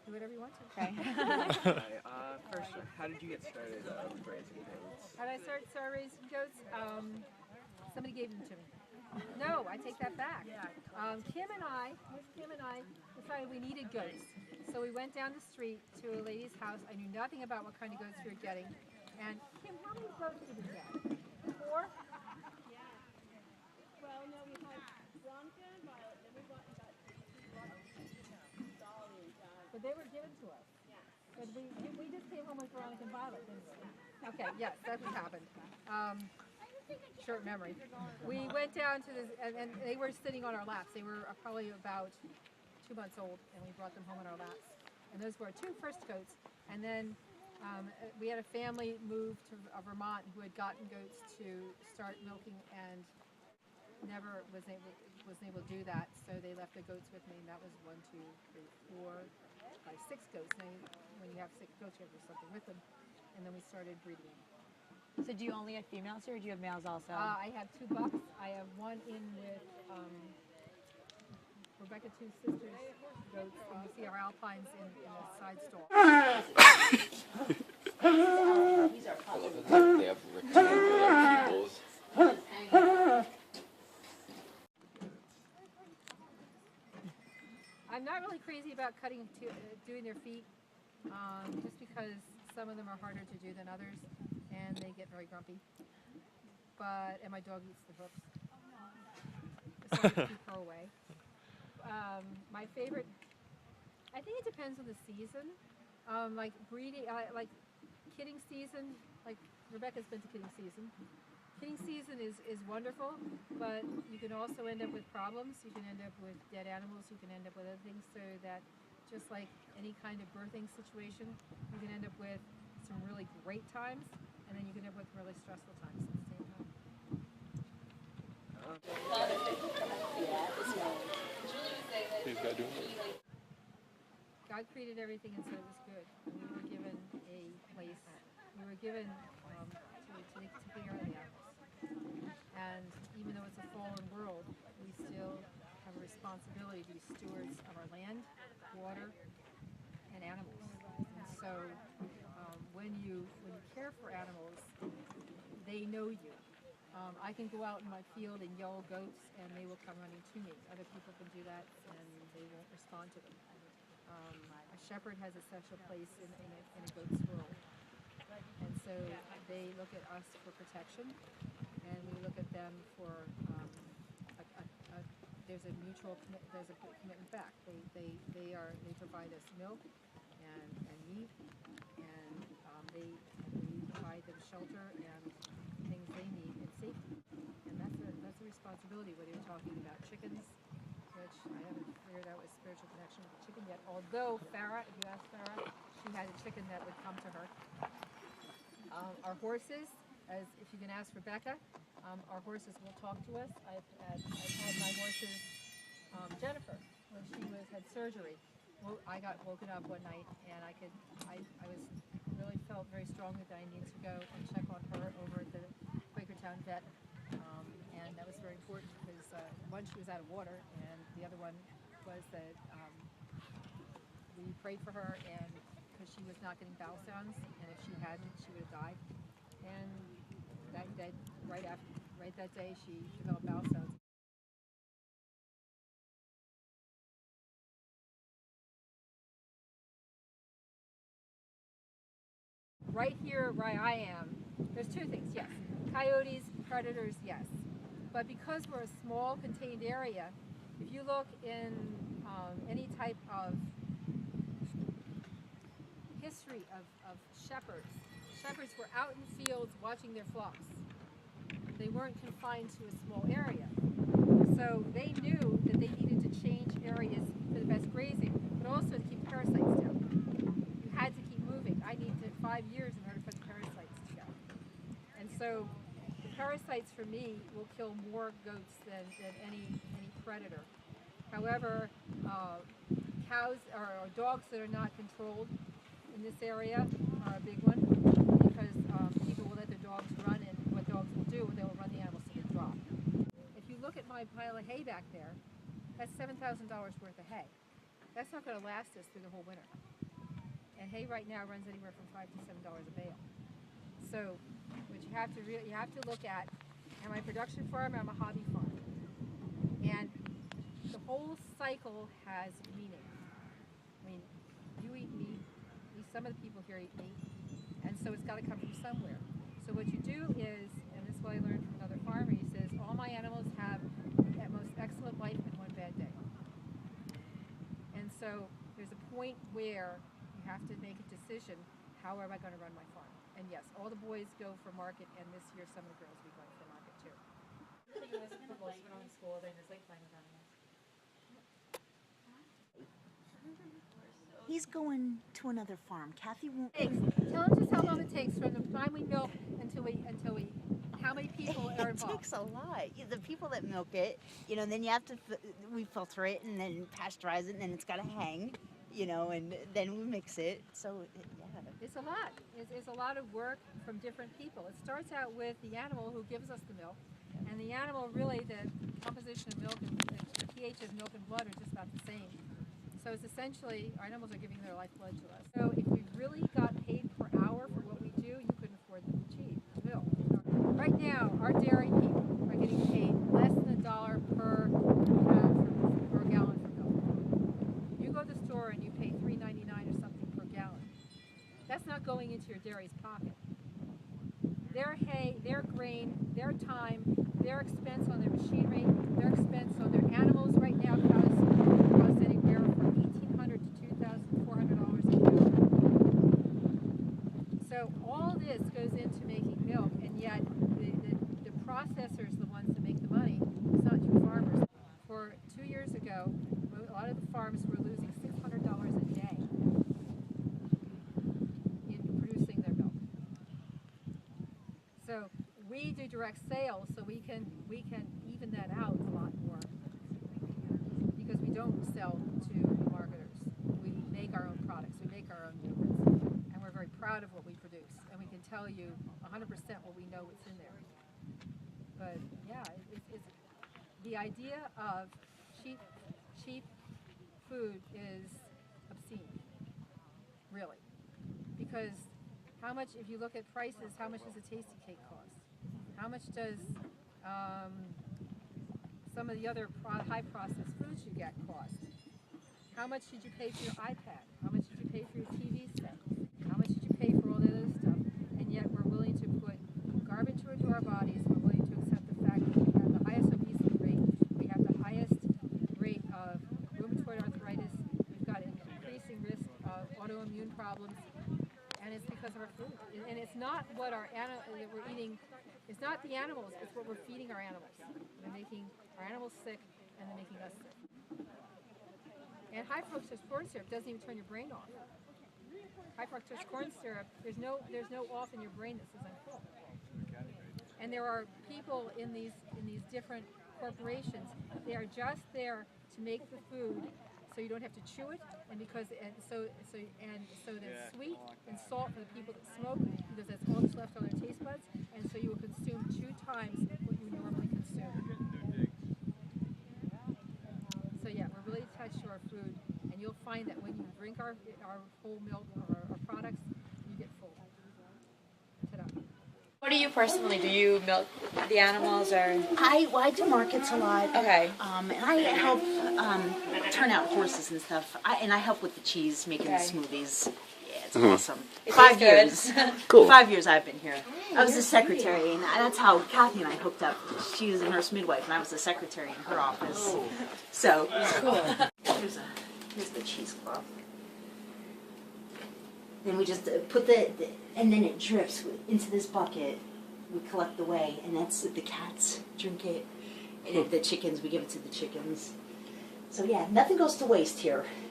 Do whatever you want to. Okay. First, how did you get started with raising goats? How did I start raising goats? Somebody gave them to me. No, I take that back. Kim and I decided we needed goats. So we went down the street to a lady's house. I knew nothing about what kind of goats we were getting. And Kim, how many goats did we get? 4? Well, no, we had Veronica and Violet, then we got Dolly and John. But they were given to us. Yeah. But we just came home with Veronica and Violet, didn't we? Okay, yes, that's what happened. Short memory. We went down to this, and they were sitting on our laps. They were probably about 2 months old, and we brought them home on our laps. And those were our 2 first goats. And then we had a family move to Vermont who had gotten goats to start milking and never was able to do that. So they left the goats with me, and that was 1, 2, 3, 4, 5, 6 goats. And when you have 6 goats, you have to do something with them. And then we started breeding them. So do you only have females here, or do you have males also? I have 2 bucks. I have one in with Rebecca, 2 sisters goats, and you see our alpines in the side stall. I love that they have rectangular pupils. I'm not really crazy about doing their feet, just because some of them are harder to do than others, and they get very grumpy. And my dog eats the hooks, so I keep her away. My favorite, I think it depends on the season. Like breeding, like kidding season, like Rebecca's been to kidding season. Kidding season is wonderful, but you can also end up with problems. You can end up with dead animals. You can end up with other things, so that just like any kind of birthing situation, you can end up with some really great times, and then you can end up with really stressful times at the same time. God created everything and said it was good. We were given a place. We were given to take care of the animals. And even though it's a fallen world, we still have a responsibility to be stewards of our land, water, and animals. And so when you care for animals, they know you. I can go out in my field and yell goats, and they will come running to me. Other people can do that, and they won't respond to them. A shepherd has a special place in a goat's world. And so they look at us for protection, and we look at them for there's a commitment back. They provide us milk and meat, and we provide them shelter and things they need and safety. And that's a responsibility, whether you're talking about chickens, which I haven't figured out a spiritual connection with the chicken yet. Although Farah, if you ask Farah, she had a chicken that would come to her. Our horses, if you can ask Rebecca, our horses will talk to us. I've had my horses, Jennifer, when she had surgery. Well, I got woken up one night, and I really felt very strongly that I needed to go and check on her over at the Quakertown vet, and that was very important because one, she was out of water, and the other one was that we prayed for her, and because she was not getting bowel sounds, and if she hadn't, she would have died. And right that day, she developed bowel sounds. Right here where I am, there's 2 things, yes. Coyotes, predators, yes. But because we're a small contained area, if you look in any type of history of shepherds were out in fields watching their flocks. They weren't confined to a small area. So they knew that they needed to change areas for the best grazing, but also to keep parasites down. You had to keep moving. I needed 5 years in order for the parasites to go. And so the parasites for me will kill more goats than any predator. However, cows or dogs that are not controlled in this area are a big one, because people will let their dogs run, and what dogs will do, they will run the animals to the drop. If you look at my pile of hay back there, that's $7,000 worth of hay. That's not going to last us through the whole winter. and hay right now runs anywhere from $5 to $7 a bale. So, what you have to look at, am I a production farm or am I a hobby farm? And the whole cycle has meaning. I mean, you eat meat, some of the people here eat meat, and so it's got to come from somewhere. So what you do is, and this is what I learned from another farmer, he says, all my animals have at most excellent life and one bad day. And so there's a point where you have to make a decision, how am I going to run my farm? And yes, all the boys go for market, and this year some of the girls will be going for market too. He's going to another farm. Kathy won't. Tell them just how long it takes from the time we milk until we how many people are It involved. takes a lot. The people that milk it, then you have to, we filter it and then pasteurize it and then it's got to hang, and then we mix it. So, yeah. It's a lot. It's a lot of work from different people. It starts out with the animal who gives us the milk, and the animal really, the composition of milk and the pH of milk and blood are just about the same. So it's essentially, our animals are giving their lifeblood to us. So if we really got paid per hour for what we do, you couldn't afford the milk. Right now, our dairy people are getting paid less than $1 per gallon for milk. You go to the store and you pay $3.99 or something per gallon. That's not going into your dairy's pocket. Their hay, their grain, their time, their expense on their machinery, their expense on their animals right now costs anywhere from $1,800 to $2,400 a cow. So all this goes into making milk, and yet the processors are the ones that make the money. It's not you farmers. For 2 years ago, a lot of the farms were losing $600 a day in producing their milk. So we do direct sales, so we can even that out a lot more, because we don't sell to marketers. We make our own products, we make our own yogurts, and we're very proud of what we produce, and we can tell you 100% what we know what's in there. But yeah, it's the idea of cheap food is obscene, really, because how much, if you look at prices, how much does a tasty cake cost? How much does some of the other high processed foods you get cost? How much did you pay for your iPad? How much did you pay for your TV set? How much did you pay for all the other stuff? And yet we're willing to put garbage into our bodies. We're willing to accept the fact that we have the highest obesity rate. We have the highest rate of rheumatoid arthritis. We've got an increasing risk of autoimmune problems. And it's because of our food. And it's not what we're eating. It's not the animals. It's what we're feeding our animals. They're making our animals sick, and they're making us sick. And high fructose corn syrup doesn't even turn your brain off. High fructose corn syrup, there's no off in your brain that says I'm full. And there are people in these different corporations. They are just there to make the food, so you don't have to chew it, and so there's sweet and salt for the people that smoke, because that's all that's left on their taste buds, and so you will consume 2 times what you normally consume. So yeah, we're really attached to our food, and you'll find that when you drink our whole milk or our products, you get full. Ta-da. What do you personally do? You milk the animals, or? I do markets a lot. Okay. And I help turn out horses and stuff. And I help with the cheese, making the smoothies. Yeah, it's awesome. It 5 tastes years. Cool. 5 years I've been here. I was the secretary, and that's how Kathy and I hooked up. She was a nurse midwife, and I was the secretary in her office. So cool. Here's the cheesecloth. Then we just put and then it drips into this bucket. We collect the whey, and that's the cats drink it. And the chickens, we give it to the chickens. So yeah, nothing goes to waste here.